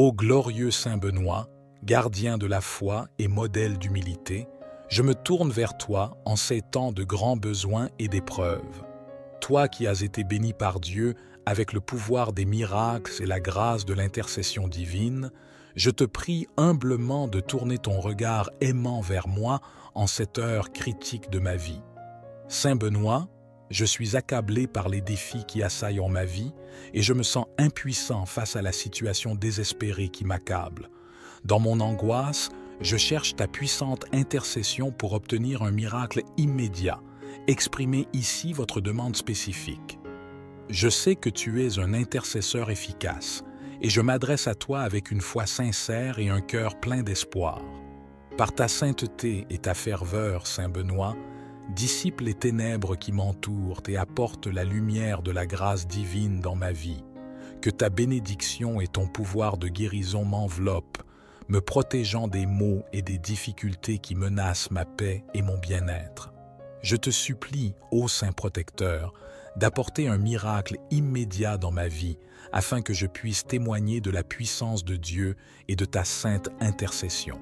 Ô glorieux Saint Benoît, gardien de la foi et modèle d'humilité, je me tourne vers toi en ces temps de grands besoins et d'épreuves. Toi qui as été béni par Dieu avec le pouvoir des miracles et la grâce de l'intercession divine, je te prie humblement de tourner ton regard aimant vers moi en cette heure critique de ma vie. Saint Benoît, je suis accablé par les défis qui assaillent ma vie et je me sens impuissant face à la situation désespérée qui m'accable. Dans mon angoisse, je cherche ta puissante intercession pour obtenir un miracle immédiat. Exprimez ici votre demande spécifique. Je sais que tu es un intercesseur efficace et je m'adresse à toi avec une foi sincère et un cœur plein d'espoir. Par ta sainteté et ta ferveur, Saint Benoît, dissipe les ténèbres qui m'entourent et apporte la lumière de la grâce divine dans ma vie. Que ta bénédiction et ton pouvoir de guérison m'enveloppent, me protégeant des maux et des difficultés qui menacent ma paix et mon bien-être. Je te supplie, ô Saint Protecteur, d'apporter un miracle immédiat dans ma vie, afin que je puisse témoigner de la puissance de Dieu et de ta sainte intercession.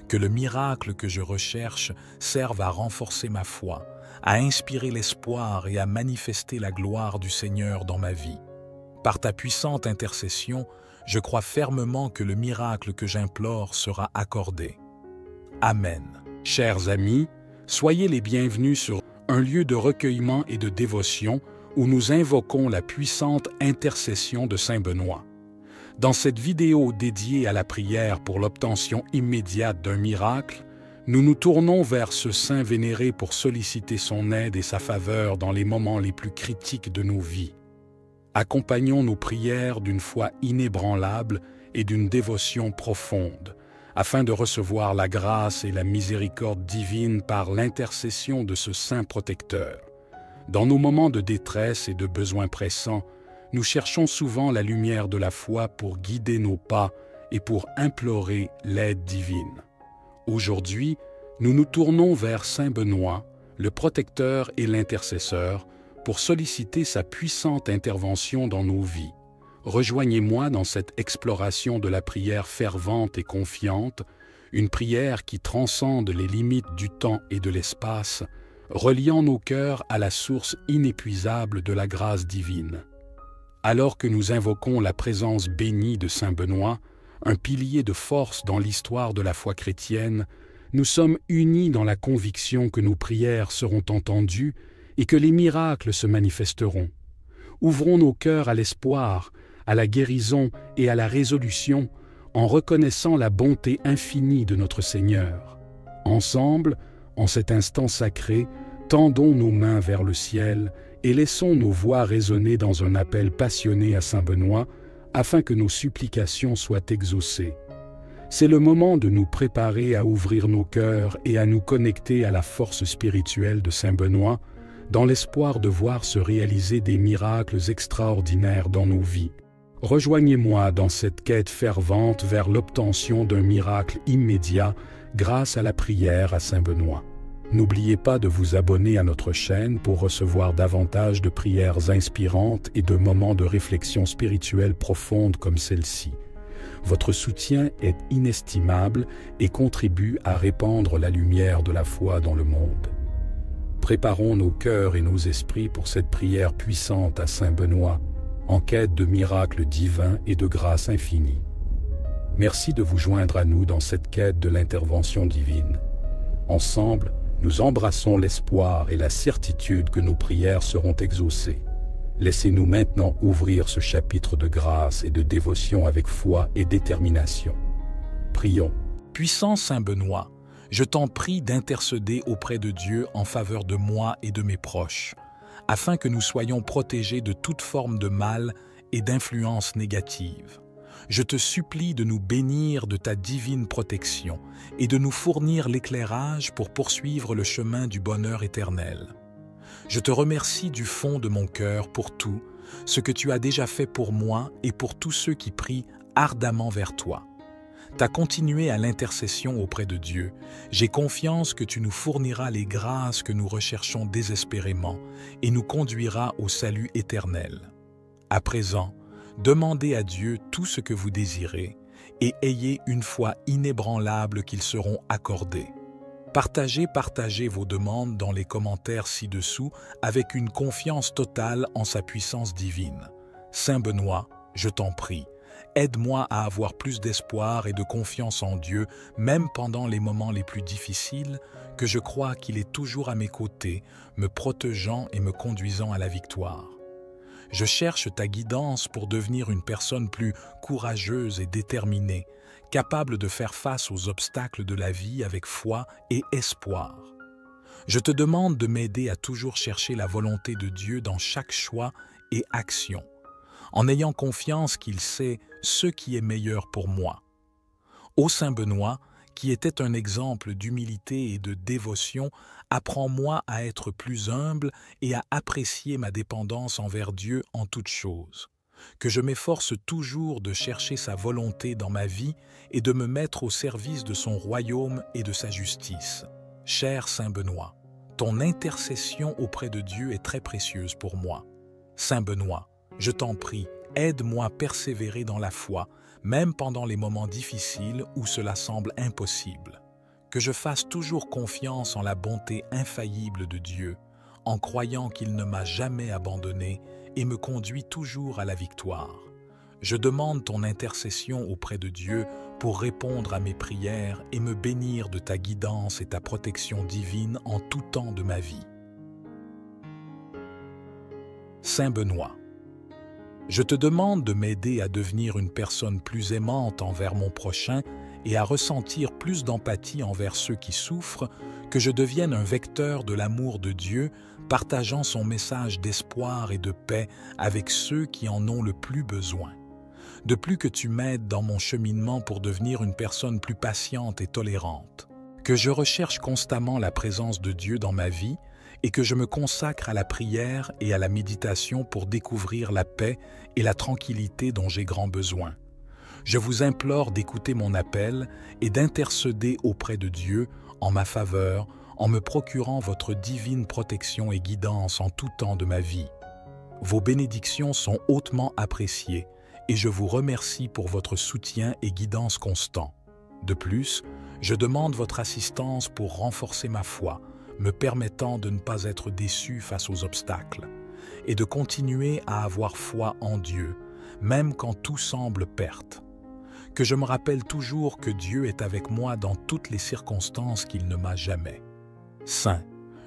Que le miracle que je recherche serve à renforcer ma foi, à inspirer l'espoir et à manifester la gloire du Seigneur dans ma vie. Par ta puissante intercession, je crois fermement que le miracle que j'implore sera accordé. Amen. Chers amis, soyez les bienvenus sur un lieu de recueillement et de dévotion où nous invoquons la puissante intercession de Saint Benoît. Dans cette vidéo dédiée à la prière pour l'obtention immédiate d'un miracle, nous nous tournons vers ce saint vénéré pour solliciter son aide et sa faveur dans les moments les plus critiques de nos vies. Accompagnons nos prières d'une foi inébranlable et d'une dévotion profonde, afin de recevoir la grâce et la miséricorde divine par l'intercession de ce saint protecteur. Dans nos moments de détresse et de besoins pressants, nous cherchons souvent la lumière de la foi pour guider nos pas et pour implorer l'aide divine. Aujourd'hui, nous nous tournons vers Saint Benoît, le protecteur et l'intercesseur, pour solliciter sa puissante intervention dans nos vies. Rejoignez-moi dans cette exploration de la prière fervente et confiante, une prière qui transcende les limites du temps et de l'espace, reliant nos cœurs à la source inépuisable de la grâce divine. Alors que nous invoquons la présence bénie de Saint Benoît, un pilier de force dans l'histoire de la foi chrétienne, nous sommes unis dans la conviction que nos prières seront entendues et que les miracles se manifesteront. Ouvrons nos cœurs à l'espoir, à la guérison et à la résolution en reconnaissant la bonté infinie de notre Seigneur. Ensemble, en cet instant sacré, tendons nos mains vers le ciel et laissons nos voix résonner dans un appel passionné à Saint Benoît afin que nos supplications soient exaucées. C'est le moment de nous préparer à ouvrir nos cœurs et à nous connecter à la force spirituelle de Saint Benoît dans l'espoir de voir se réaliser des miracles extraordinaires dans nos vies. Rejoignez-moi dans cette quête fervente vers l'obtention d'un miracle immédiat grâce à la prière à Saint Benoît. N'oubliez pas de vous abonner à notre chaîne pour recevoir davantage de prières inspirantes et de moments de réflexion spirituelle profonde comme celle-ci. Votre soutien est inestimable et contribue à répandre la lumière de la foi dans le monde. Préparons nos cœurs et nos esprits pour cette prière puissante à Saint Benoît, en quête de miracles divins et de grâce infinie. Merci de vous joindre à nous dans cette quête de l'intervention divine. Ensemble, nous embrassons l'espoir et la certitude que nos prières seront exaucées. Laissez-nous maintenant ouvrir ce chapitre de grâce et de dévotion avec foi et détermination. Prions. Puissant Saint Benoît, je t'en prie d'intercéder auprès de Dieu en faveur de moi et de mes proches, afin que nous soyons protégés de toute forme de mal et d'influence négative. Je te supplie de nous bénir de ta divine protection et de nous fournir l'éclairage pour poursuivre le chemin du bonheur éternel. Je te remercie du fond de mon cœur pour tout ce que tu as déjà fait pour moi et pour tous ceux qui prient ardemment vers toi. T'as continué à l'intercession auprès de Dieu. J'ai confiance que tu nous fourniras les grâces que nous recherchons désespérément et nous conduiras au salut éternel. À présent, Demandez à Dieu tout ce que vous désirez et ayez une foi inébranlable qu'ils seront accordés. Partagez vos demandes dans les commentaires ci-dessous avec une confiance totale en sa puissance divine. Saint Benoît, je t'en prie, aide-moi à avoir plus d'espoir et de confiance en Dieu, même pendant les moments les plus difficiles, que je crois qu'il est toujours à mes côtés, me protégeant et me conduisant à la victoire. Je cherche ta guidance pour devenir une personne plus courageuse et déterminée, capable de faire face aux obstacles de la vie avec foi et espoir. Je te demande de m'aider à toujours chercher la volonté de Dieu dans chaque choix et action, en ayant confiance qu'il sait ce qui est meilleur pour moi. Ô Saint Benoît, qui était un exemple d'humilité et de dévotion, apprends-moi à être plus humble et à apprécier ma dépendance envers Dieu en toutes choses. Que je m'efforce toujours de chercher sa volonté dans ma vie et de me mettre au service de son royaume et de sa justice. Cher Saint Benoît, ton intercession auprès de Dieu est très précieuse pour moi. Saint Benoît, je t'en prie, aide-moi à persévérer dans la foi, même pendant les moments difficiles où cela semble impossible. Que je fasse toujours confiance en la bonté infaillible de Dieu, en croyant qu'il ne m'a jamais abandonné et me conduit toujours à la victoire. Je demande ton intercession auprès de Dieu pour répondre à mes prières et me bénir de ta guidance et ta protection divine en tout temps de ma vie. Saint Benoît, je te demande de m'aider à devenir une personne plus aimante envers mon prochain et à ressentir plus d'empathie envers ceux qui souffrent, que je devienne un vecteur de l'amour de Dieu, partageant son message d'espoir et de paix avec ceux qui en ont le plus besoin. De plus que tu m'aides dans mon cheminement pour devenir une personne plus patiente et tolérante, que je recherche constamment la présence de Dieu dans ma vie et que je me consacre à la prière et à la méditation pour découvrir la paix et la tranquillité dont j'ai grand besoin. Je vous implore d'écouter mon appel et d'intercéder auprès de Dieu en ma faveur, en me procurant votre divine protection et guidance en tout temps de ma vie. Vos bénédictions sont hautement appréciées et je vous remercie pour votre soutien et guidance constant. De plus, je demande votre assistance pour renforcer ma foi, me permettant de ne pas être déçu face aux obstacles et de continuer à avoir foi en Dieu, même quand tout semble perte. Que je me rappelle toujours que Dieu est avec moi dans toutes les circonstances qu'il ne m'a jamais. Saint,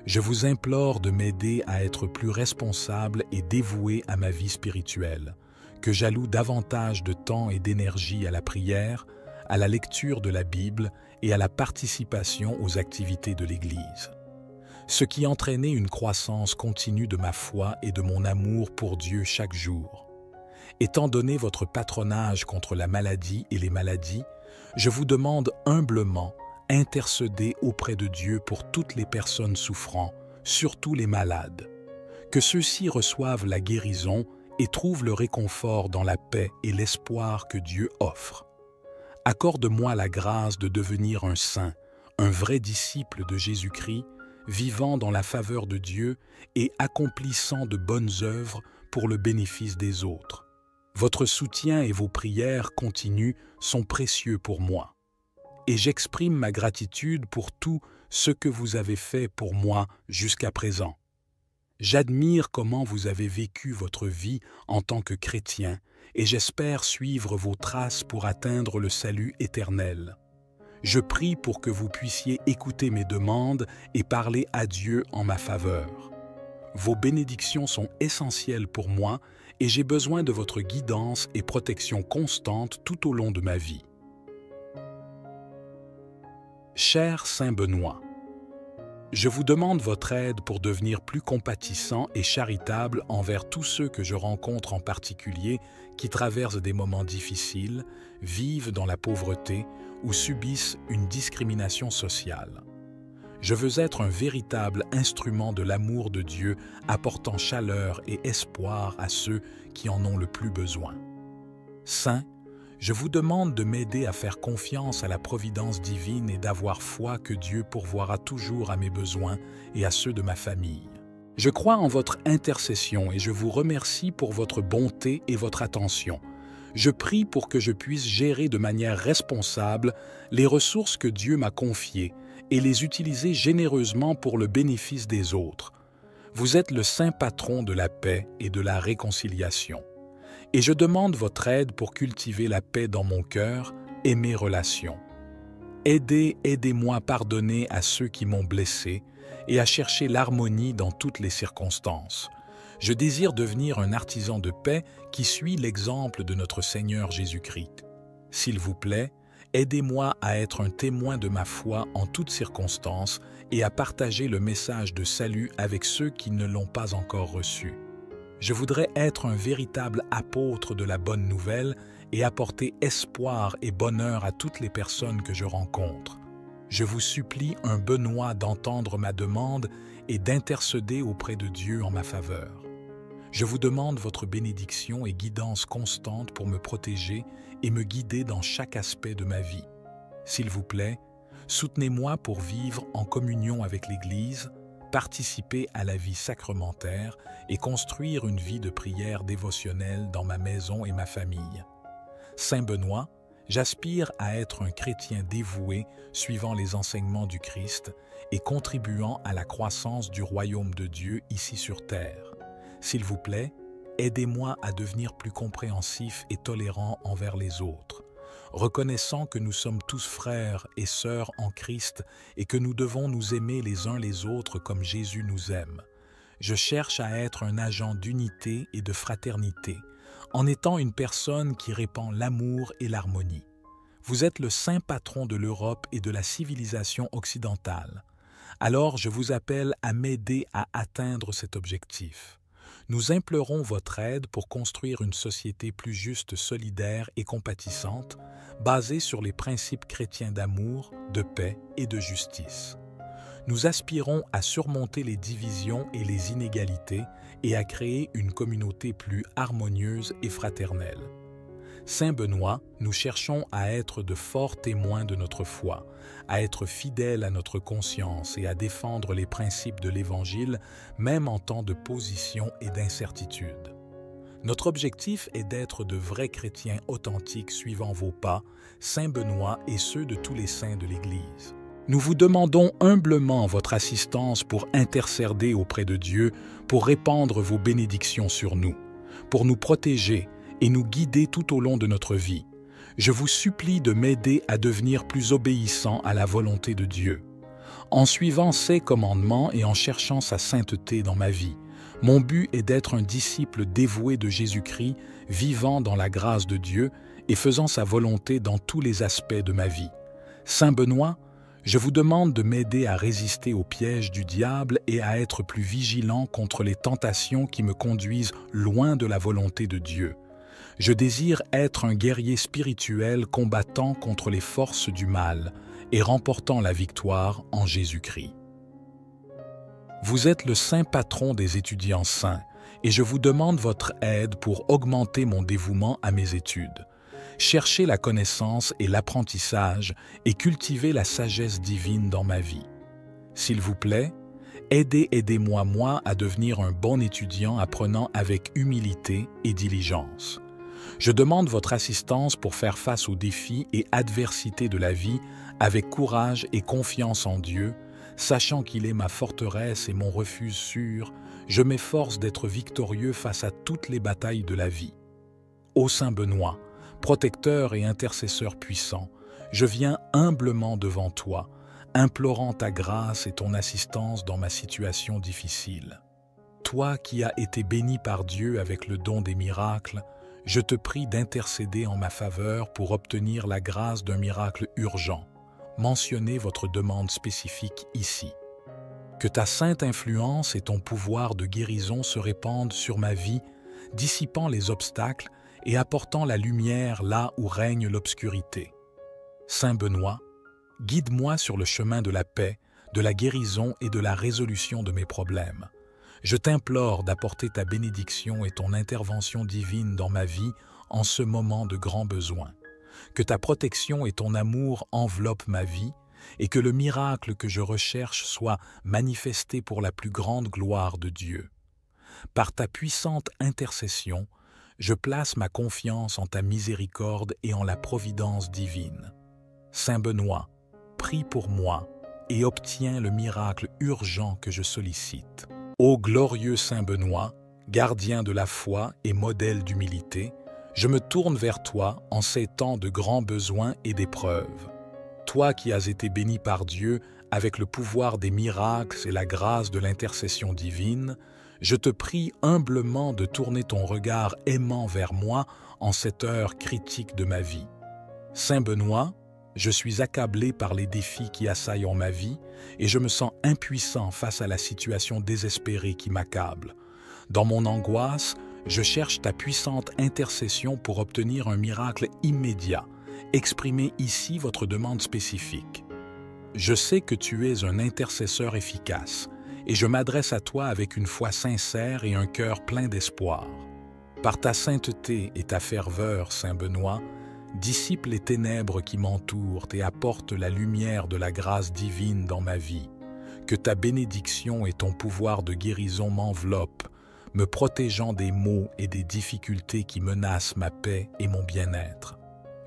je vous implore de m'aider à être plus responsable et dévoué à ma vie spirituelle, que j'alloue davantage de temps et d'énergie à la prière, à la lecture de la Bible et à la participation aux activités de l'Église. Ce qui entraînait une croissance continue de ma foi et de mon amour pour Dieu chaque jour. Étant donné votre patronage contre la maladie et les maladies, je vous demande humblement intercéder auprès de Dieu pour toutes les personnes souffrant, surtout les malades. Que ceux-ci reçoivent la guérison et trouvent le réconfort dans la paix et l'espoir que Dieu offre. Accorde-moi la grâce de devenir un saint, un vrai disciple de Jésus-Christ, vivant dans la faveur de Dieu et accomplissant de bonnes œuvres pour le bénéfice des autres. Votre soutien et vos prières continues sont précieux pour moi. Et j'exprime ma gratitude pour tout ce que vous avez fait pour moi jusqu'à présent. J'admire comment vous avez vécu votre vie en tant que chrétien et j'espère suivre vos traces pour atteindre le salut éternel. Je prie pour que vous puissiez écouter mes demandes et parler à Dieu en ma faveur. Vos bénédictions sont essentielles pour moi et j'ai besoin de votre guidance et protection constante tout au long de ma vie. Cher Saint Benoît, je vous demande votre aide pour devenir plus compatissant et charitable envers tous ceux que je rencontre en particulier qui traversent des moments difficiles, vivent dans la pauvreté ou subissent une discrimination sociale. Je veux être un véritable instrument de l'amour de Dieu, apportant chaleur et espoir à ceux qui en ont le plus besoin. Saint, je vous demande de m'aider à faire confiance à la providence divine et d'avoir foi que Dieu pourvoira toujours à mes besoins et à ceux de ma famille. Je crois en votre intercession et je vous remercie pour votre bonté et votre attention. Je prie pour que je puisse gérer de manière responsable les ressources que Dieu m'a confiées et les utiliser généreusement pour le bénéfice des autres. Vous êtes le saint patron de la paix et de la réconciliation. Et je demande votre aide pour cultiver la paix dans mon cœur et mes relations. Aidez-moi à pardonner à ceux qui m'ont blessé et à chercher l'harmonie dans toutes les circonstances. Je désire devenir un artisan de paix qui suit l'exemple de notre Seigneur Jésus-Christ. S'il vous plaît, aidez-moi à être un témoin de ma foi en toutes circonstances et à partager le message de salut avec ceux qui ne l'ont pas encore reçu. Je voudrais être un véritable apôtre de la bonne nouvelle et apporter espoir et bonheur à toutes les personnes que je rencontre. Je vous supplie, un Benoît, d'entendre ma demande et d'intercéder auprès de Dieu en ma faveur. Je vous demande votre bénédiction et guidance constante pour me protéger et me guider dans chaque aspect de ma vie. S'il vous plaît, soutenez-moi pour vivre en communion avec l'Église, participer à la vie sacrementaire et construire une vie de prière dévotionnelle dans ma maison et ma famille. Saint Benoît, j'aspire à être un chrétien dévoué suivant les enseignements du Christ et contribuant à la croissance du royaume de Dieu ici sur terre. S'il vous plaît, aidez-moi à devenir plus compréhensif et tolérant envers les autres, reconnaissant que nous sommes tous frères et sœurs en Christ et que nous devons nous aimer les uns les autres comme Jésus nous aime. Je cherche à être un agent d'unité et de fraternité, en étant une personne qui répand l'amour et l'harmonie. Vous êtes le saint patron de l'Europe et de la civilisation occidentale. Alors je vous appelle à m'aider à atteindre cet objectif. Nous implorons votre aide pour construire une société plus juste, solidaire et compatissante, basée sur les principes chrétiens d'amour, de paix et de justice. Nous aspirons à surmonter les divisions et les inégalités et à créer une communauté plus harmonieuse et fraternelle. Saint Benoît, nous cherchons à être de forts témoins de notre foi, à être fidèles à notre conscience et à défendre les principes de l'Évangile, même en temps de position et d'incertitude. Notre objectif est d'être de vrais chrétiens authentiques suivant vos pas, Saint Benoît et ceux de tous les saints de l'Église. Nous vous demandons humblement votre assistance pour intercéder auprès de Dieu, pour répandre vos bénédictions sur nous, pour nous protéger et nous guider tout au long de notre vie. Je vous supplie de m'aider à devenir plus obéissant à la volonté de Dieu. En suivant ses commandements et en cherchant sa sainteté dans ma vie, mon but est d'être un disciple dévoué de Jésus-Christ, vivant dans la grâce de Dieu et faisant sa volonté dans tous les aspects de ma vie. Saint Benoît, je vous demande de m'aider à résister aux pièges du diable et à être plus vigilant contre les tentations qui me conduisent loin de la volonté de Dieu. Je désire être un guerrier spirituel combattant contre les forces du mal et remportant la victoire en Jésus-Christ. Vous êtes le saint patron des étudiants saints et je vous demande votre aide pour augmenter mon dévouement à mes études. Chercher la connaissance et l'apprentissage et cultiver la sagesse divine dans ma vie. S'il vous plaît, aidez-moi à devenir un bon étudiant apprenant avec humilité et diligence. Je demande votre assistance pour faire face aux défis et adversités de la vie avec courage et confiance en Dieu, sachant qu'il est ma forteresse et mon refuge sûr, je m'efforce d'être victorieux face à toutes les batailles de la vie. Ô Saint Benoît, protecteur et intercesseur puissant, je viens humblement devant toi, implorant ta grâce et ton assistance dans ma situation difficile. Toi qui as été béni par Dieu avec le don des miracles, je te prie d'intercéder en ma faveur pour obtenir la grâce d'un miracle urgent. Mentionnez votre demande spécifique ici. Que ta sainte influence et ton pouvoir de guérison se répandent sur ma vie, dissipant les obstacles et apportant la lumière là où règne l'obscurité. Saint Benoît, guide-moi sur le chemin de la paix, de la guérison et de la résolution de mes problèmes. Je t'implore d'apporter ta bénédiction et ton intervention divine dans ma vie en ce moment de grand besoin. Que ta protection et ton amour enveloppent ma vie et que le miracle que je recherche soit manifesté pour la plus grande gloire de Dieu. Par ta puissante intercession, je place ma confiance en ta miséricorde et en la providence divine. Saint Benoît, prie pour moi et obtiens le miracle urgent que je sollicite. Ô glorieux Saint Benoît, gardien de la foi et modèle d'humilité, je me tourne vers toi en ces temps de grands besoins et d'épreuves. Toi qui as été béni par Dieu avec le pouvoir des miracles et la grâce de l'intercession divine, je te prie humblement de tourner ton regard aimant vers moi en cette heure critique de ma vie. Saint Benoît, je suis accablé par les défis qui assaillent ma vie et je me sens impuissant face à la situation désespérée qui m'accable. Dans mon angoisse, je cherche ta puissante intercession pour obtenir un miracle immédiat. Exprimez ici votre demande spécifique. Je sais que tu es un intercesseur efficace et je m'adresse à toi avec une foi sincère et un cœur plein d'espoir. Par ta sainteté et ta ferveur, Saint Benoît, dissipe les ténèbres qui m'entourent et apporte la lumière de la grâce divine dans ma vie. Que ta bénédiction et ton pouvoir de guérison m'enveloppent, me protégeant des maux et des difficultés qui menacent ma paix et mon bien-être.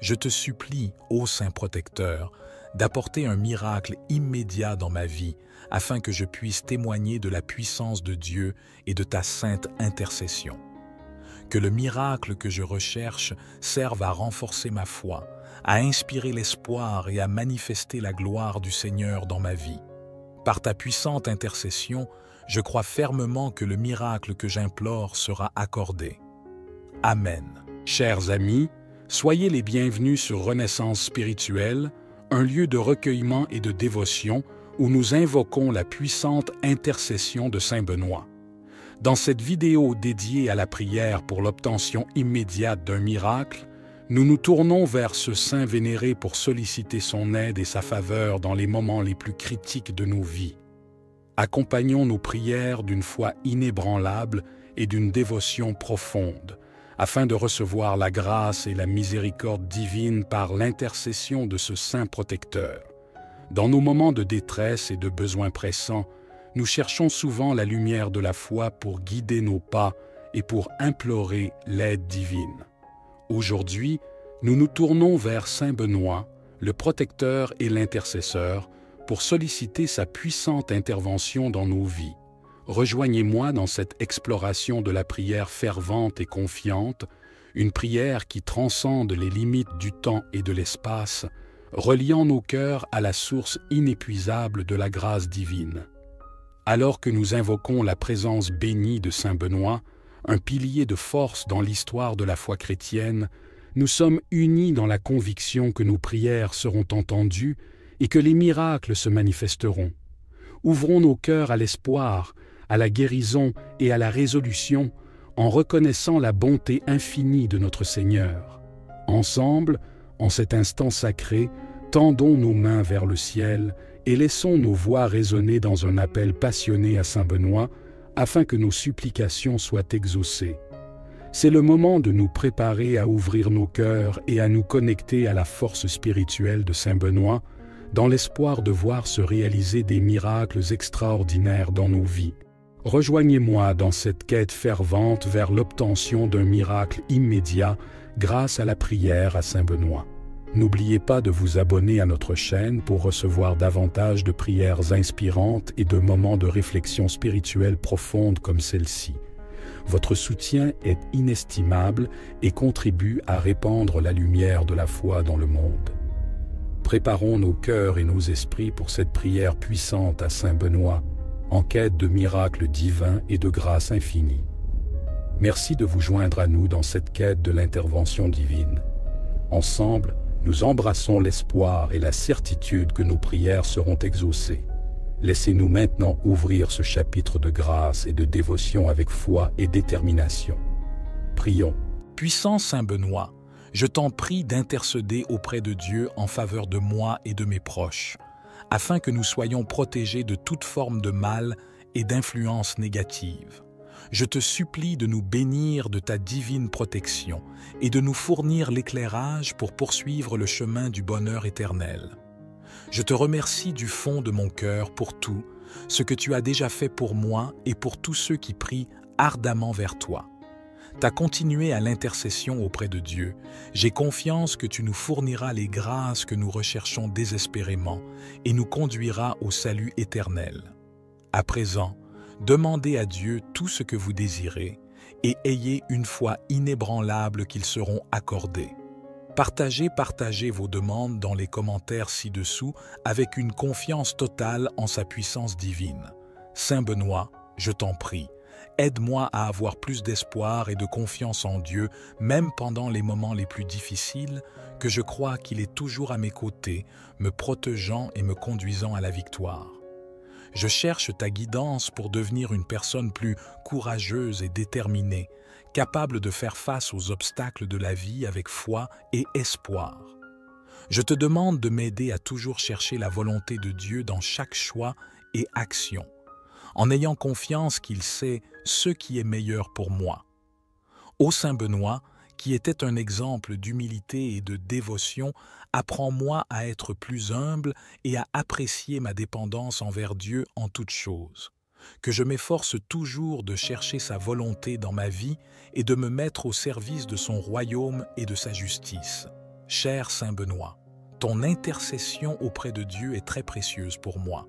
Je te supplie, ô Saint Protecteur, d'apporter un miracle immédiat dans ma vie, afin que je puisse témoigner de la puissance de Dieu et de ta sainte intercession. Que le miracle que je recherche serve à renforcer ma foi, à inspirer l'espoir et à manifester la gloire du Seigneur dans ma vie. Par ta puissante intercession, je crois fermement que le miracle que j'implore sera accordé. Amen. Chers amis, soyez les bienvenus sur Renaissance spirituelle, un lieu de recueillement et de dévotion où nous invoquons la puissante intercession de Saint Benoît. Dans cette vidéo dédiée à la prière pour l'obtention immédiate d'un miracle, nous nous tournons vers ce saint vénéré pour solliciter son aide et sa faveur dans les moments les plus critiques de nos vies. Accompagnons nos prières d'une foi inébranlable et d'une dévotion profonde, afin de recevoir la grâce et la miséricorde divine par l'intercession de ce saint protecteur. Dans nos moments de détresse et de besoins pressants, nous cherchons souvent la lumière de la foi pour guider nos pas et pour implorer l'aide divine. Aujourd'hui, nous nous tournons vers Saint Benoît, le protecteur et l'intercesseur, pour solliciter sa puissante intervention dans nos vies. Rejoignez-moi dans cette exploration de la prière fervente et confiante, une prière qui transcende les limites du temps et de l'espace, reliant nos cœurs à la source inépuisable de la grâce divine. Alors que nous invoquons la présence bénie de Saint Benoît, un pilier de force dans l'histoire de la foi chrétienne, nous sommes unis dans la conviction que nos prières seront entendues et que les miracles se manifesteront. Ouvrons nos cœurs à l'espoir, à la guérison et à la résolution en reconnaissant la bonté infinie de notre Seigneur. Ensemble, en cet instant sacré, tendons nos mains vers le ciel et laissons nos voix résonner dans un appel passionné à Saint Benoît afin que nos supplications soient exaucées. C'est le moment de nous préparer à ouvrir nos cœurs et à nous connecter à la force spirituelle de Saint Benoît dans l'espoir de voir se réaliser des miracles extraordinaires dans nos vies. Rejoignez-moi dans cette quête fervente vers l'obtention d'un miracle immédiat grâce à la prière à Saint Benoît. N'oubliez pas de vous abonner à notre chaîne pour recevoir davantage de prières inspirantes et de moments de réflexion spirituelle profonde comme celle-ci. Votre soutien est inestimable et contribue à répandre la lumière de la foi dans le monde. Préparons nos cœurs et nos esprits pour cette prière puissante à Saint Benoît, en quête de miracles divins et de grâce infinie. Merci de vous joindre à nous dans cette quête de l'intervention divine. Ensemble, nous embrassons l'espoir et la certitude que nos prières seront exaucées. Laissez-nous maintenant ouvrir ce chapitre de grâce et de dévotion avec foi et détermination. Prions. Puissant Saint Benoît, je t'en prie d'intercéder auprès de Dieu en faveur de moi et de mes proches, afin que nous soyons protégés de toute forme de mal et d'influence négative. Je te supplie de nous bénir de ta divine protection et de nous fournir l'éclairage pour poursuivre le chemin du bonheur éternel. Je te remercie du fond de mon cœur pour tout ce que tu as déjà fait pour moi et pour tous ceux qui prient ardemment vers toi. Tu as continué à l'intercession auprès de Dieu. J'ai confiance que tu nous fourniras les grâces que nous recherchons désespérément et nous conduiras au salut éternel. À présent, demandez à Dieu tout ce que vous désirez et ayez une foi inébranlable qu'ils seront accordés. Partagez vos demandes dans les commentaires ci-dessous avec une confiance totale en sa puissance divine. Saint Benoît, je t'en prie, aide-moi à avoir plus d'espoir et de confiance en Dieu, même pendant les moments les plus difficiles, que je crois qu'il est toujours à mes côtés, me protégeant et me conduisant à la victoire. Je cherche ta guidance pour devenir une personne plus courageuse et déterminée, capable de faire face aux obstacles de la vie avec foi et espoir. Je te demande de m'aider à toujours chercher la volonté de Dieu dans chaque choix et action, en ayant confiance qu'il sait ce qui est meilleur pour moi. Ô Saint Benoît, qui était un exemple d'humilité et de dévotion, apprends-moi à être plus humble et à apprécier ma dépendance envers Dieu en toutes choses. Que je m'efforce toujours de chercher sa volonté dans ma vie et de me mettre au service de son royaume et de sa justice. Cher Saint Benoît, ton intercession auprès de Dieu est très précieuse pour moi.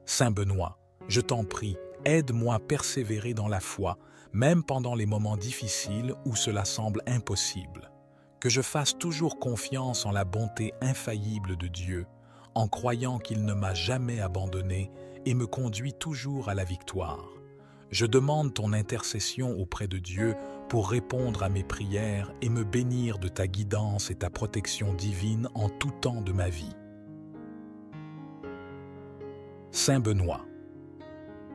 Saint Benoît, je t'en prie, aide-moi à persévérer dans la foi, même pendant les moments difficiles où cela semble impossible. Que je fasse toujours confiance en la bonté infaillible de Dieu, en croyant qu'il ne m'a jamais abandonné et me conduit toujours à la victoire. Je demande ton intercession auprès de Dieu pour répondre à mes prières et me bénir de ta guidance et ta protection divine en tout temps de ma vie. Saint Benoît,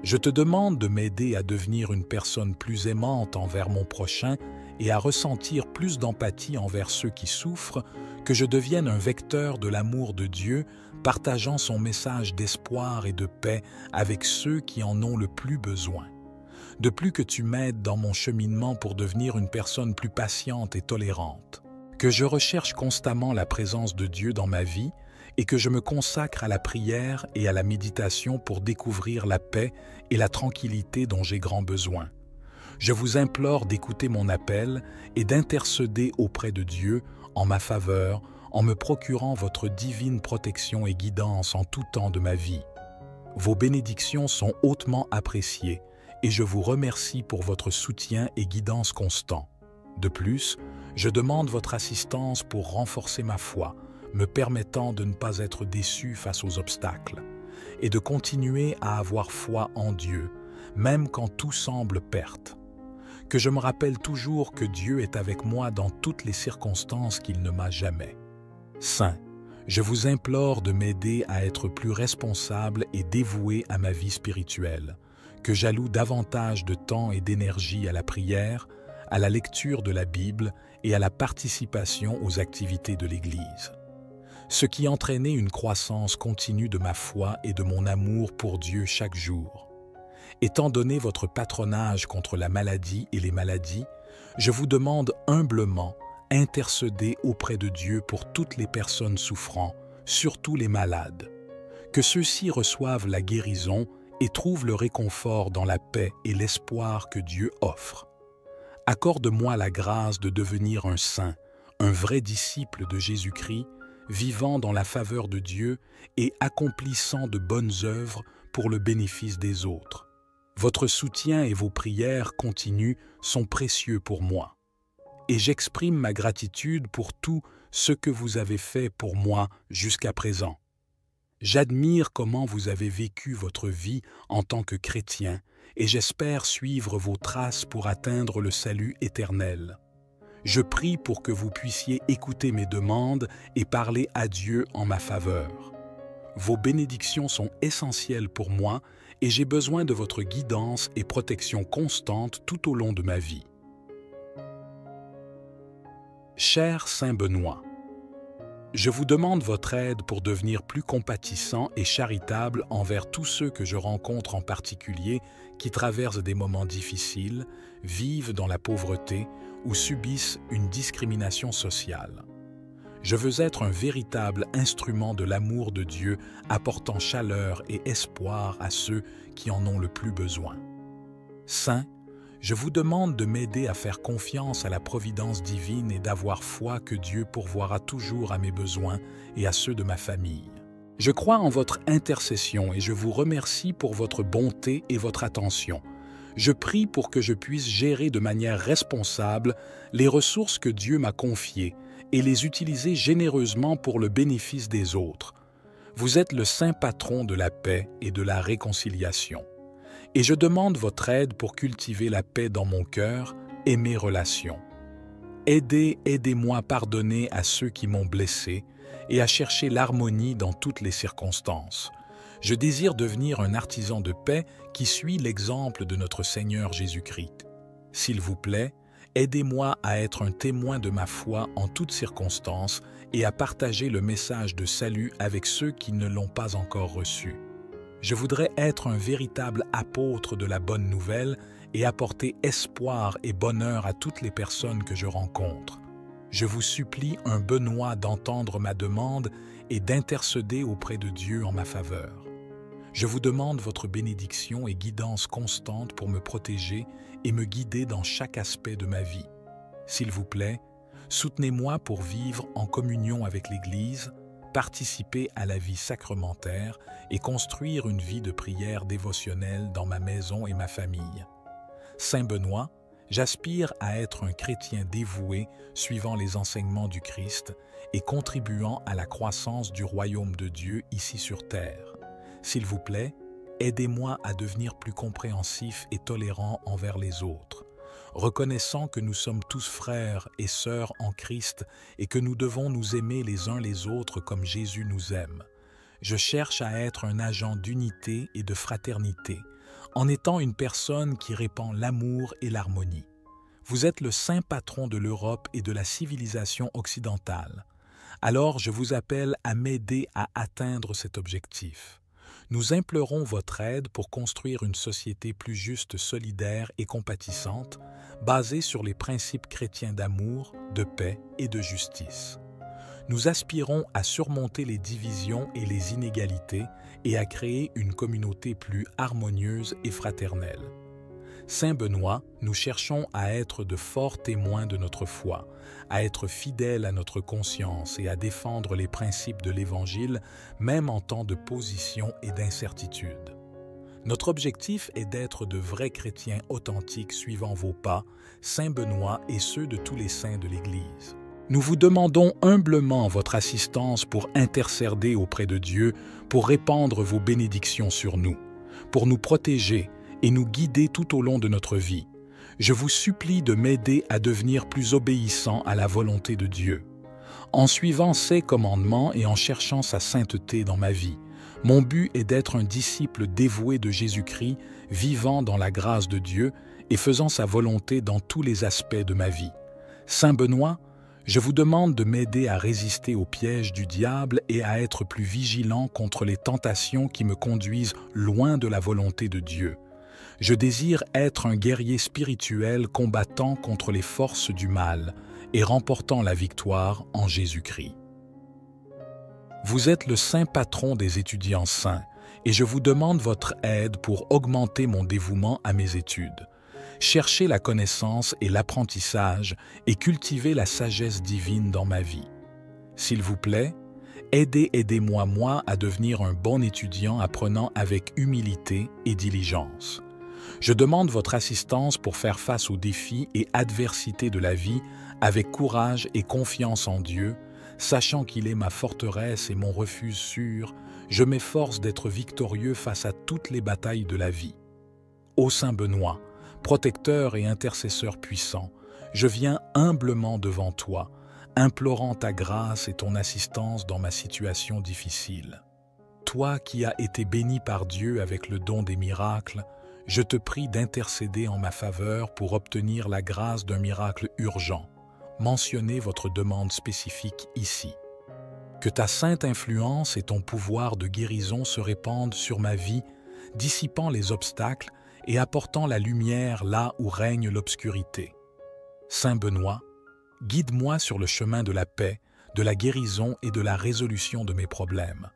je te demande de m'aider à devenir une personne plus aimante envers mon prochain et à ressentir plus d'empathie envers ceux qui souffrent, que je devienne un vecteur de l'amour de Dieu, partageant son message d'espoir et de paix avec ceux qui en ont le plus besoin. De plus que tu m'aides dans mon cheminement pour devenir une personne plus patiente et tolérante, que je recherche constamment la présence de Dieu dans ma vie et que je me consacre à la prière et à la méditation pour découvrir la paix et la tranquillité dont j'ai grand besoin. Je vous implore d'écouter mon appel et d'intercéder auprès de Dieu en ma faveur, en me procurant votre divine protection et guidance en tout temps de ma vie. Vos bénédictions sont hautement appréciées et je vous remercie pour votre soutien et guidance constant. De plus, je demande votre assistance pour renforcer ma foi, me permettant de ne pas être déçu face aux obstacles et de continuer à avoir foi en Dieu, même quand tout semble perte. Que je me rappelle toujours que Dieu est avec moi dans toutes les circonstances qu'il ne m'a jamais. Saint, je vous implore de m'aider à être plus responsable et dévoué à ma vie spirituelle, que j'alloue davantage de temps et d'énergie à la prière, à la lecture de la Bible et à la participation aux activités de l'Église. Ce qui entraînait une croissance continue de ma foi et de mon amour pour Dieu chaque jour. Étant donné votre patronage contre la maladie et les maladies, je vous demande humblement intercéder auprès de Dieu pour toutes les personnes souffrant, surtout les malades. Que ceux-ci reçoivent la guérison et trouvent le réconfort dans la paix et l'espoir que Dieu offre. Accorde-moi la grâce de devenir un saint, un vrai disciple de Jésus-Christ, vivant dans la faveur de Dieu et accomplissant de bonnes œuvres pour le bénéfice des autres. Votre soutien et vos prières continues sont précieux pour moi. Et j'exprime ma gratitude pour tout ce que vous avez fait pour moi jusqu'à présent. J'admire comment vous avez vécu votre vie en tant que chrétien et j'espère suivre vos traces pour atteindre le salut éternel. Je prie pour que vous puissiez écouter mes demandes et parler à Dieu en ma faveur. Vos bénédictions sont essentielles pour moi et j'ai besoin de votre guidance et protection constante tout au long de ma vie. Cher Saint Benoît, je vous demande votre aide pour devenir plus compatissant et charitable envers tous ceux que je rencontre en particulier qui traversent des moments difficiles, vivent dans la pauvreté ou subissent une discrimination sociale. Je veux être un véritable instrument de l'amour de Dieu, apportant chaleur et espoir à ceux qui en ont le plus besoin. Saint, je vous demande de m'aider à faire confiance à la providence divine et d'avoir foi que Dieu pourvoira toujours à mes besoins et à ceux de ma famille. Je crois en votre intercession et je vous remercie pour votre bonté et votre attention. Je prie pour que je puisse gérer de manière responsable les ressources que Dieu m'a confiées et les utiliser généreusement pour le bénéfice des autres. Vous êtes le saint patron de la paix et de la réconciliation. Et je demande votre aide pour cultiver la paix dans mon cœur et mes relations. Aidez-moi à pardonner à ceux qui m'ont blessé et à chercher l'harmonie dans toutes les circonstances. Je désire devenir un artisan de paix qui suit l'exemple de notre Seigneur Jésus-Christ. S'il vous plaît, aidez-moi à être un témoin de ma foi en toutes circonstances et à partager le message de salut avec ceux qui ne l'ont pas encore reçu. Je voudrais être un véritable apôtre de la bonne nouvelle et apporter espoir et bonheur à toutes les personnes que je rencontre. Je vous supplie, un Benoît, d'entendre ma demande et d'intercéder auprès de Dieu en ma faveur. Je vous demande votre bénédiction et guidance constante pour me protéger et me guider dans chaque aspect de ma vie. S'il vous plaît, soutenez-moi pour vivre en communion avec l'Église, participer à la vie sacrementaire et construire une vie de prière dévotionnelle dans ma maison et ma famille. Saint Benoît, j'aspire à être un chrétien dévoué suivant les enseignements du Christ et contribuant à la croissance du royaume de Dieu ici sur terre. S'il vous plaît, aidez-moi à devenir plus compréhensif et tolérant envers les autres, reconnaissant que nous sommes tous frères et sœurs en Christ et que nous devons nous aimer les uns les autres comme Jésus nous aime. Je cherche à être un agent d'unité et de fraternité, en étant une personne qui répand l'amour et l'harmonie. Vous êtes le saint patron de l'Europe et de la civilisation occidentale. Alors je vous appelle à m'aider à atteindre cet objectif. Nous implorons votre aide pour construire une société plus juste, solidaire et compatissante, basée sur les principes chrétiens d'amour, de paix et de justice. Nous aspirons à surmonter les divisions et les inégalités et à créer une communauté plus harmonieuse et fraternelle. Saint Benoît, nous cherchons à être de forts témoins de notre foi, à être fidèles à notre conscience et à défendre les principes de l'Évangile, même en temps de position et d'incertitude. Notre objectif est d'être de vrais chrétiens authentiques suivant vos pas, Saint Benoît et ceux de tous les saints de l'Église. Nous vous demandons humblement votre assistance pour intercéder auprès de Dieu, pour répandre vos bénédictions sur nous, pour nous protéger et nous guider tout au long de notre vie. Je vous supplie de m'aider à devenir plus obéissant à la volonté de Dieu. En suivant ses commandements et en cherchant sa sainteté dans ma vie, mon but est d'être un disciple dévoué de Jésus-Christ, vivant dans la grâce de Dieu et faisant sa volonté dans tous les aspects de ma vie. Saint Benoît, je vous demande de m'aider à résister aux pièges du diable et à être plus vigilant contre les tentations qui me conduisent loin de la volonté de Dieu. Je désire être un guerrier spirituel combattant contre les forces du mal et remportant la victoire en Jésus-Christ. Vous êtes le saint patron des étudiants saints et je vous demande votre aide pour augmenter mon dévouement à mes études. Chercher la connaissance et l'apprentissage et cultiver la sagesse divine dans ma vie. S'il vous plaît, aidez-moi à devenir un bon étudiant apprenant avec humilité et diligence. Je demande votre assistance pour faire face aux défis et adversités de la vie avec courage et confiance en Dieu, sachant qu'il est ma forteresse et mon refuge sûr, je m'efforce d'être victorieux face à toutes les batailles de la vie. Ô Saint Benoît, protecteur et intercesseur puissant, je viens humblement devant toi, implorant ta grâce et ton assistance dans ma situation difficile. Toi qui as été béni par Dieu avec le don des miracles, je te prie d'intercéder en ma faveur pour obtenir la grâce d'un miracle urgent. Mentionnez votre demande spécifique ici. Que ta sainte influence et ton pouvoir de guérison se répandent sur ma vie, dissipant les obstacles et apportant la lumière là où règne l'obscurité. Saint Benoît, guide-moi sur le chemin de la paix, de la guérison et de la résolution de mes problèmes.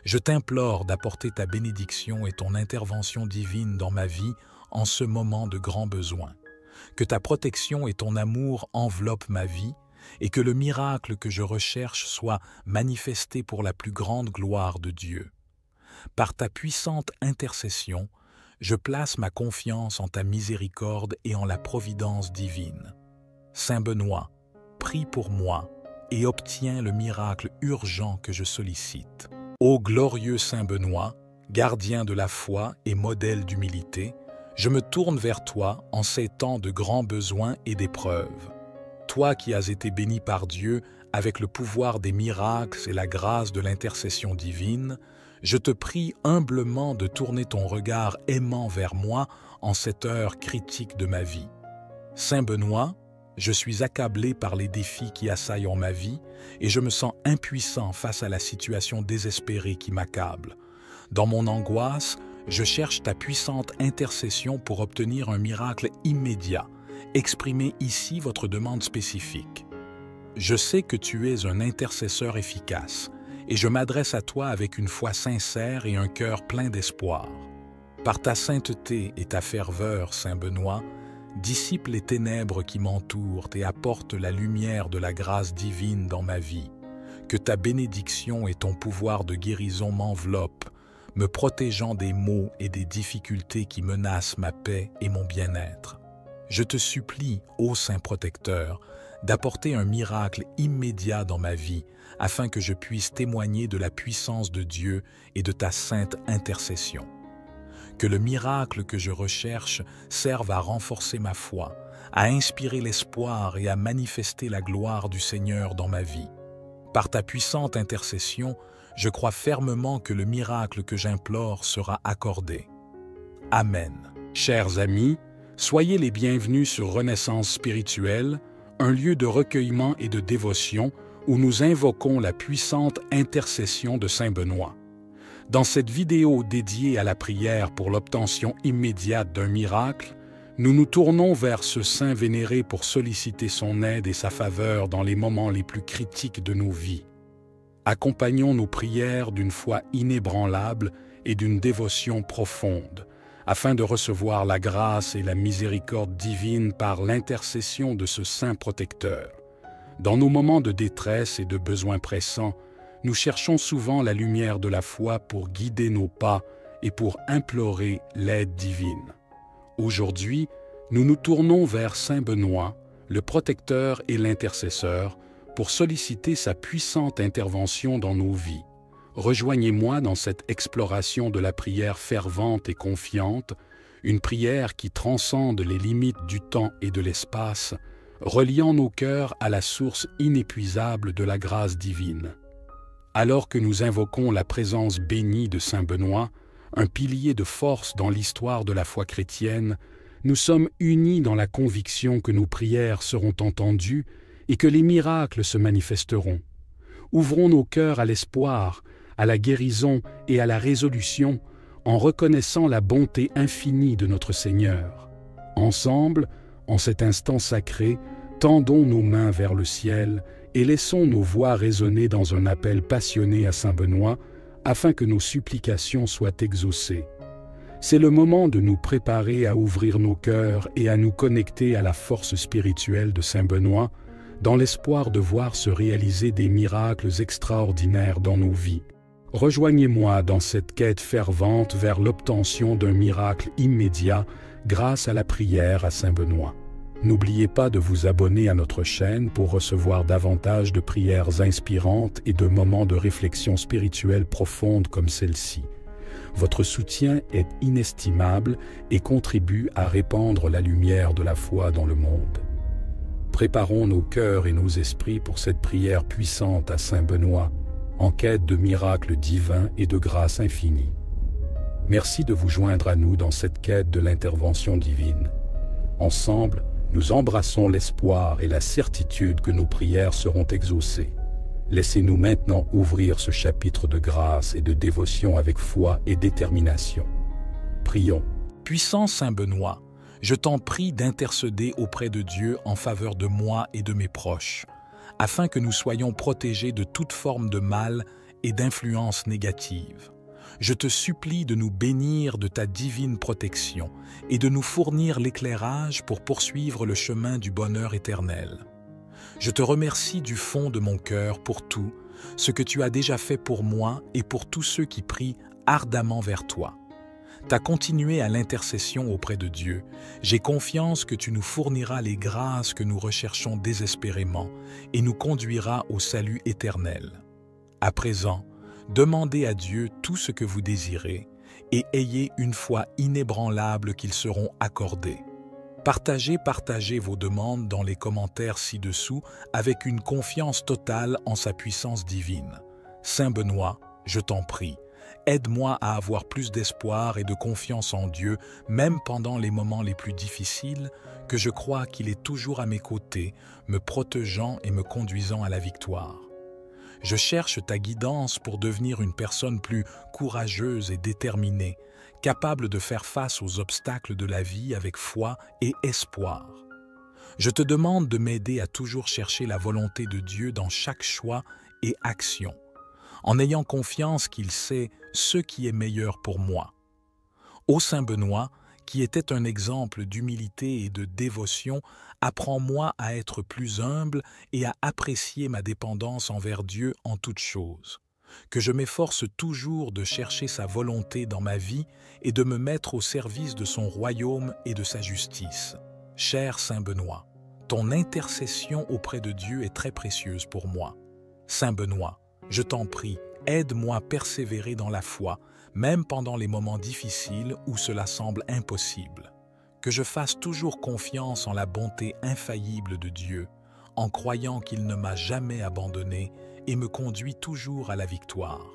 Je t'implore d'apporter ta bénédiction et ton intervention divine dans ma vie en ce moment de grand besoin. Que ta protection et ton amour enveloppent ma vie et que le miracle que je recherche soit manifesté pour la plus grande gloire de Dieu. Par ta puissante intercession, je place ma confiance en ta miséricorde et en la providence divine. Saint Benoît, prie pour moi et obtiens le miracle urgent que je sollicite. Ô glorieux Saint Benoît, gardien de la foi et modèle d'humilité, je me tourne vers toi en ces temps de grands besoins et d'épreuves. Toi qui as été béni par Dieu avec le pouvoir des miracles et la grâce de l'intercession divine, je te prie humblement de tourner ton regard aimant vers moi en cette heure critique de ma vie. Saint Benoît, je suis accablé par les défis qui assaillent ma vie et je me sens impuissant face à la situation désespérée qui m'accable. Dans mon angoisse, je cherche ta puissante intercession pour obtenir un miracle immédiat. Exprimez ici votre demande spécifique. Je sais que tu es un intercesseur efficace et je m'adresse à toi avec une foi sincère et un cœur plein d'espoir. Par ta sainteté et ta ferveur, Saint Benoît, dissipe les ténèbres qui m'entourent et apporte la lumière de la grâce divine dans ma vie. Que ta bénédiction et ton pouvoir de guérison m'enveloppent, me protégeant des maux et des difficultés qui menacent ma paix et mon bien-être. Je te supplie, ô Saint Protecteur, d'apporter un miracle immédiat dans ma vie, afin que je puisse témoigner de la puissance de Dieu et de ta sainte intercession. Que le miracle que je recherche serve à renforcer ma foi, à inspirer l'espoir et à manifester la gloire du Seigneur dans ma vie. Par ta puissante intercession, je crois fermement que le miracle que j'implore sera accordé. Amen. Chers amis, soyez les bienvenus sur Renaissance spirituelle, un lieu de recueillement et de dévotion où nous invoquons la puissante intercession de Saint Benoît. Dans cette vidéo dédiée à la prière pour l'obtention immédiate d'un miracle, nous nous tournons vers ce saint vénéré pour solliciter son aide et sa faveur dans les moments les plus critiques de nos vies. Accompagnons nos prières d'une foi inébranlable et d'une dévotion profonde, afin de recevoir la grâce et la miséricorde divine par l'intercession de ce saint protecteur. Dans nos moments de détresse et de besoins pressants, nous cherchons souvent la lumière de la foi pour guider nos pas et pour implorer l'aide divine. Aujourd'hui, nous nous tournons vers Saint Benoît, le protecteur et l'intercesseur, pour solliciter sa puissante intervention dans nos vies. Rejoignez-moi dans cette exploration de la prière fervente et confiante, une prière qui transcende les limites du temps et de l'espace, reliant nos cœurs à la source inépuisable de la grâce divine. Alors que nous invoquons la présence bénie de Saint Benoît, un pilier de force dans l'histoire de la foi chrétienne, nous sommes unis dans la conviction que nos prières seront entendues et que les miracles se manifesteront. Ouvrons nos cœurs à l'espoir, à la guérison et à la résolution en reconnaissant la bonté infinie de notre Seigneur. Ensemble, en cet instant sacré, tendons nos mains vers le ciel et laissons nos voix résonner dans un appel passionné à Saint Benoît afin que nos supplications soient exaucées. C'est le moment de nous préparer à ouvrir nos cœurs et à nous connecter à la force spirituelle de Saint Benoît dans l'espoir de voir se réaliser des miracles extraordinaires dans nos vies. Rejoignez-moi dans cette quête fervente vers l'obtention d'un miracle immédiat grâce à la prière à Saint Benoît. N'oubliez pas de vous abonner à notre chaîne pour recevoir davantage de prières inspirantes et de moments de réflexion spirituelle profonde comme celle-ci. Votre soutien est inestimable et contribue à répandre la lumière de la foi dans le monde. Préparons nos cœurs et nos esprits pour cette prière puissante à Saint Benoît, en quête de miracles divins et de grâce infinie. Merci de vous joindre à nous dans cette quête de l'intervention divine. Ensemble, nous embrassons l'espoir et la certitude que nos prières seront exaucées. Laissez-nous maintenant ouvrir ce chapitre de grâce et de dévotion avec foi et détermination. Prions. Puissant Saint Benoît, je t'en prie d'intercéder auprès de Dieu en faveur de moi et de mes proches. afin que nous soyons protégés de toute forme de mal et d'influence négative. Je te supplie de nous bénir de ta divine protection et de nous fournir l'éclairage pour poursuivre le chemin du bonheur éternel. Je te remercie du fond de mon cœur pour tout ce que tu as déjà fait pour moi et pour tous ceux qui prient ardemment vers toi. Tu as continué à l'intercession auprès de Dieu. J'ai confiance que tu nous fourniras les grâces que nous recherchons désespérément et nous conduiras au salut éternel. À présent, demandez à Dieu tout ce que vous désirez et ayez une foi inébranlable qu'ils seront accordés. Partagez vos demandes dans les commentaires ci-dessous avec une confiance totale en sa puissance divine. Saint Benoît, je t'en prie, aide-moi à avoir plus d'espoir et de confiance en Dieu, même pendant les moments les plus difficiles, que je crois qu'il est toujours à mes côtés, me protégeant et me conduisant à la victoire. Je cherche ta guidance pour devenir une personne plus courageuse et déterminée, capable de faire face aux obstacles de la vie avec foi et espoir. Je te demande de m'aider à toujours chercher la volonté de Dieu dans chaque choix et action, en ayant confiance qu'il sait ce qui est meilleur pour moi. Ô Saint Benoît, qui était un exemple d'humilité et de dévotion, apprends-moi à être plus humble et à apprécier ma dépendance envers Dieu en toutes choses. Que je m'efforce toujours de chercher sa volonté dans ma vie et de me mettre au service de son royaume et de sa justice. Cher Saint Benoît, ton intercession auprès de Dieu est très précieuse pour moi. Saint Benoît, je t'en prie, aide-moi à persévérer dans la foi, même pendant les moments difficiles où cela semble impossible. Que je fasse toujours confiance en la bonté infaillible de Dieu, en croyant qu'il ne m'a jamais abandonné et me conduit toujours à la victoire.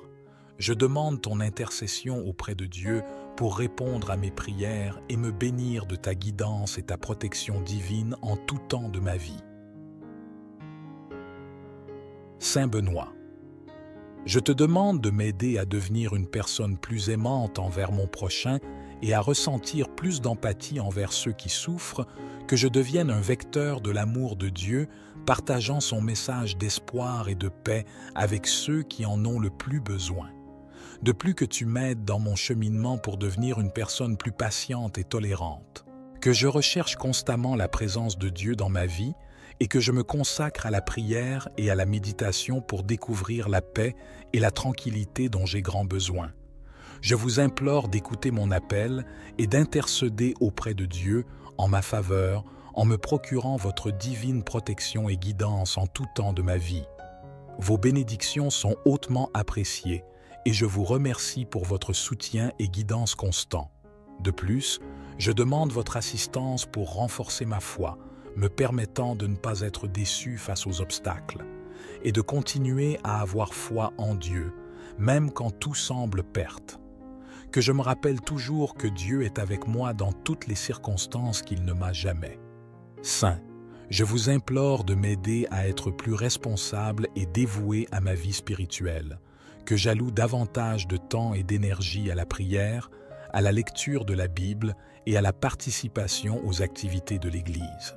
Je demande ton intercession auprès de Dieu pour répondre à mes prières et me bénir de ta guidance et ta protection divine en tout temps de ma vie. Saint Benoît, je te demande de m'aider à devenir une personne plus aimante envers mon prochain et à ressentir plus d'empathie envers ceux qui souffrent, que je devienne un vecteur de l'amour de Dieu, partageant son message d'espoir et de paix avec ceux qui en ont le plus besoin. De plus que tu m'aides dans mon cheminement pour devenir une personne plus patiente et tolérante, que je recherche constamment la présence de Dieu dans ma vie et que je me consacre à la prière et à la méditation pour découvrir la paix et la tranquillité dont j'ai grand besoin. Je vous implore d'écouter mon appel et d'intercéder auprès de Dieu en ma faveur, en me procurant votre divine protection et guidance en tout temps de ma vie. Vos bénédictions sont hautement appréciées et je vous remercie pour votre soutien et guidance constant. De plus, je demande votre assistance pour renforcer ma foi, me permettant de ne pas être déçu face aux obstacles et de continuer à avoir foi en Dieu, même quand tout semble perte. Que je me rappelle toujours que Dieu est avec moi dans toutes les circonstances qu'il ne m'a jamais. Saint, je vous implore de m'aider à être plus responsable et dévoué à ma vie spirituelle, que j'alloue davantage de temps et d'énergie à la prière, à la lecture de la Bible et à la participation aux activités de l'Église.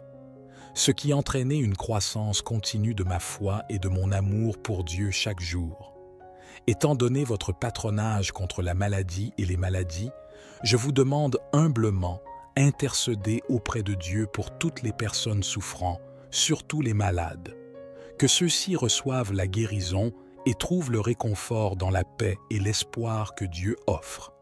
Ce qui entraînait une croissance continue de ma foi et de mon amour pour Dieu chaque jour. Étant donné votre patronage contre la maladie et les maladies, je vous demande humblement intercéder auprès de Dieu pour toutes les personnes souffrant, surtout les malades. Que ceux-ci reçoivent la guérison et trouvent le réconfort dans la paix et l'espoir que Dieu offre.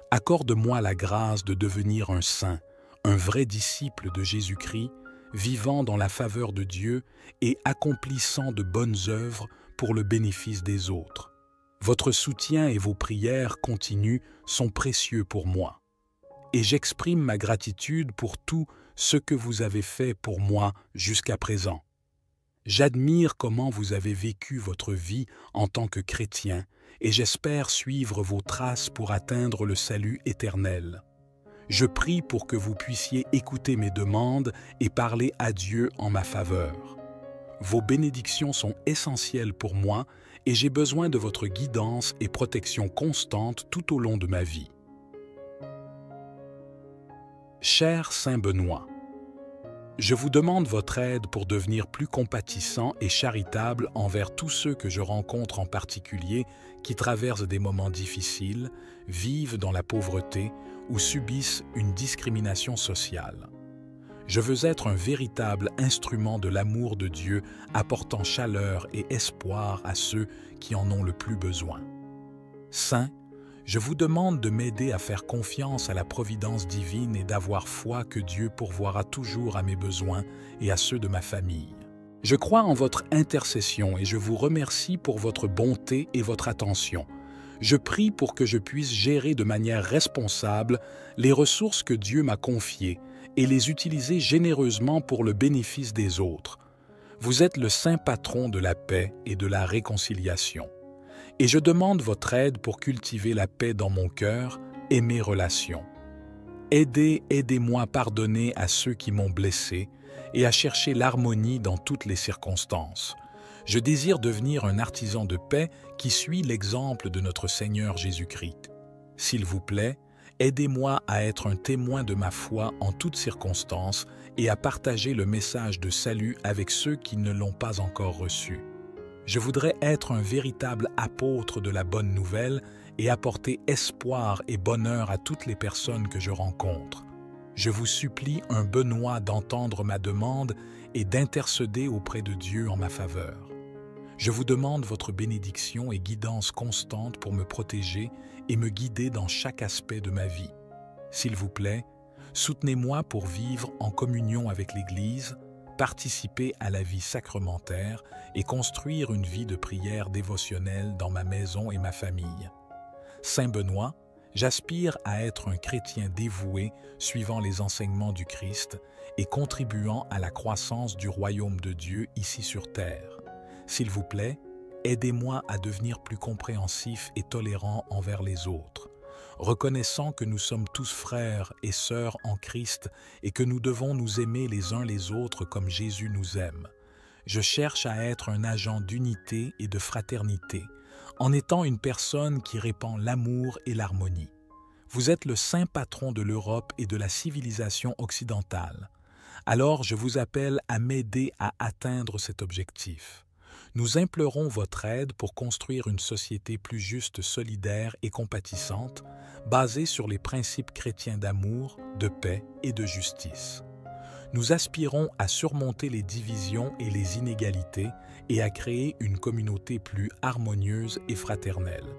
Accorde-moi la grâce de devenir un saint, un vrai disciple de Jésus-Christ, vivant dans la faveur de Dieu et accomplissant de bonnes œuvres pour le bénéfice des autres. Votre soutien et vos prières continues sont précieux pour moi, et j'exprime ma gratitude pour tout ce que vous avez fait pour moi jusqu'à présent. J'admire comment vous avez vécu votre vie en tant que chrétien, et j'espère suivre vos traces pour atteindre le salut éternel. Je prie pour que vous puissiez écouter mes demandes et parler à Dieu en ma faveur. Vos bénédictions sont essentielles pour moi et j'ai besoin de votre guidance et protection constante tout au long de ma vie. Cher Saint Benoît, Je vous demande votre aide pour devenir plus compatissant et charitable envers tous ceux que je rencontre en particulier qui traversent des moments difficiles, vivent dans la pauvreté ou subissent une discrimination sociale. Je veux être un véritable instrument de l'amour de Dieu, apportant chaleur et espoir à ceux qui en ont le plus besoin. Saint, je vous demande de m'aider à faire confiance à la providence divine et d'avoir foi que Dieu pourvoira toujours à mes besoins et à ceux de ma famille. Je crois en votre intercession et je vous remercie pour votre bonté et votre attention. Je prie pour que je puisse gérer de manière responsable les ressources que Dieu m'a confiées et les utiliser généreusement pour le bénéfice des autres. Vous êtes le saint patron de la paix et de la réconciliation. Et je demande votre aide pour cultiver la paix dans mon cœur et mes relations. Aidez-moi à pardonner à ceux qui m'ont blessé et à chercher l'harmonie dans toutes les circonstances. Je désire devenir un artisan de paix qui suit l'exemple de notre Seigneur Jésus-Christ. S'il vous plaît, aidez-moi à être un témoin de ma foi en toutes circonstances et à partager le message de salut avec ceux qui ne l'ont pas encore reçu. Je voudrais être un véritable apôtre de la bonne nouvelle et apporter espoir et bonheur à toutes les personnes que je rencontre. Je vous supplie un Benoît d'entendre ma demande et d'intercéder auprès de Dieu en ma faveur. Je vous demande votre bénédiction et guidance constante pour me protéger et me guider dans chaque aspect de ma vie. S'il vous plaît, soutenez-moi pour vivre en communion avec l'Église, participer à la vie sacrementaire et construire une vie de prière dévotionnelle dans ma maison et ma famille. Saint Benoît, j'aspire à être un chrétien dévoué suivant les enseignements du Christ et contribuant à la croissance du royaume de Dieu ici sur terre. S'il vous plaît, aidez-moi à devenir plus compréhensif et tolérant envers les autres, reconnaissant que nous sommes tous frères et sœurs en Christ et que nous devons nous aimer les uns les autres comme Jésus nous aime. Je cherche à être un agent d'unité et de fraternité, en étant une personne qui répand l'amour et l'harmonie. Vous êtes le saint patron de l'Europe et de la civilisation occidentale. Alors je vous appelle à m'aider à atteindre cet objectif. Nous implorons votre aide pour construire une société plus juste, solidaire et compatissante, basée sur les principes chrétiens d'amour, de paix et de justice. Nous aspirons à surmonter les divisions et les inégalités et à créer une communauté plus harmonieuse et fraternelle.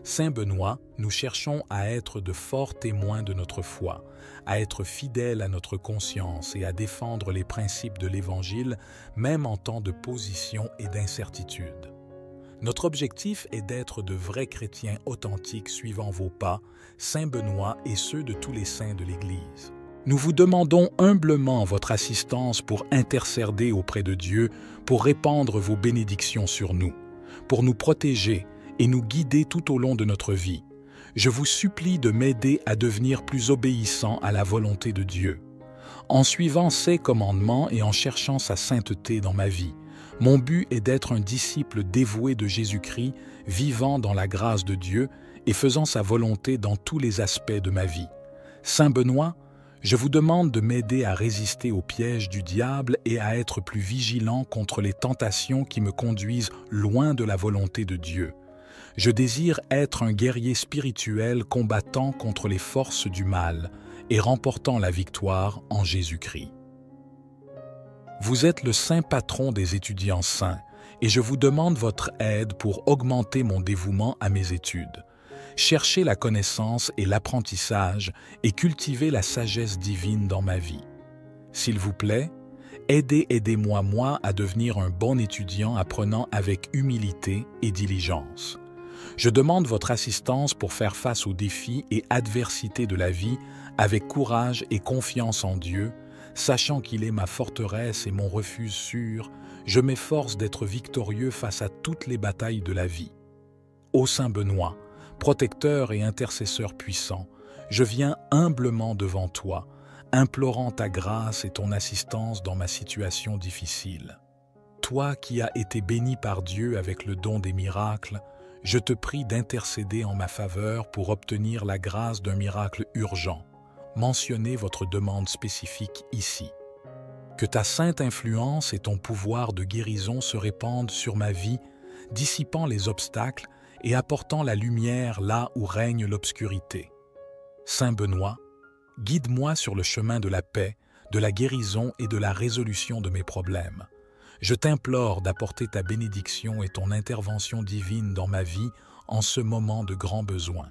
Saint Benoît, nous cherchons à être de forts témoins de notre foi, à être fidèles à notre conscience et à défendre les principes de l'Évangile, même en temps de position et d'incertitude. Notre objectif est d'être de vrais chrétiens authentiques suivant vos pas, Saint Benoît et ceux de tous les saints de l'Église. Nous vous demandons humblement votre assistance pour intercéder auprès de Dieu, pour répandre vos bénédictions sur nous, pour nous protéger et nous guider tout au long de notre vie. Je vous supplie de m'aider à devenir plus obéissant à la volonté de Dieu. En suivant ses commandements et en cherchant sa sainteté dans ma vie, mon but est d'être un disciple dévoué de Jésus-Christ, vivant dans la grâce de Dieu et faisant sa volonté dans tous les aspects de ma vie. Saint Benoît, je vous demande de m'aider à résister aux pièges du diable et à être plus vigilant contre les tentations qui me conduisent loin de la volonté de Dieu. Je désire être un guerrier spirituel combattant contre les forces du mal et remportant la victoire en Jésus-Christ. Vous êtes le saint patron des étudiants saints et je vous demande votre aide pour augmenter mon dévouement à mes études. Chercher la connaissance et l'apprentissage et cultiver la sagesse divine dans ma vie. S'il vous plaît, aidez-moi à devenir un bon étudiant apprenant avec humilité et diligence. Je demande votre assistance pour faire face aux défis et adversités de la vie avec courage et confiance en Dieu, sachant qu'il est ma forteresse et mon refuge sûr, je m'efforce d'être victorieux face à toutes les batailles de la vie. Ô Saint Benoît, protecteur et intercesseur puissant, je viens humblement devant toi, implorant ta grâce et ton assistance dans ma situation difficile. Toi qui as été béni par Dieu avec le don des miracles, je te prie d'intercéder en ma faveur pour obtenir la grâce d'un miracle urgent. Mentionnez votre demande spécifique ici. Que ta sainte influence et ton pouvoir de guérison se répandent sur ma vie, dissipant les obstacles et apportant la lumière là où règne l'obscurité. Saint Benoît, guide-moi sur le chemin de la paix, de la guérison et de la résolution de mes problèmes. Je t'implore d'apporter ta bénédiction et ton intervention divine dans ma vie en ce moment de grand besoin.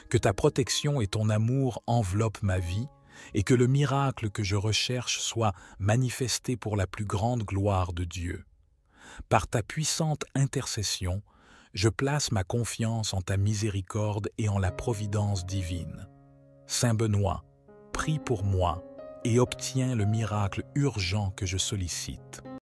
Que ta protection et ton amour enveloppent ma vie et que le miracle que je recherche soit manifesté pour la plus grande gloire de Dieu. Par ta puissante intercession, je place ma confiance en ta miséricorde et en la providence divine. Saint Benoît, prie pour moi et obtiens le miracle urgent que je sollicite.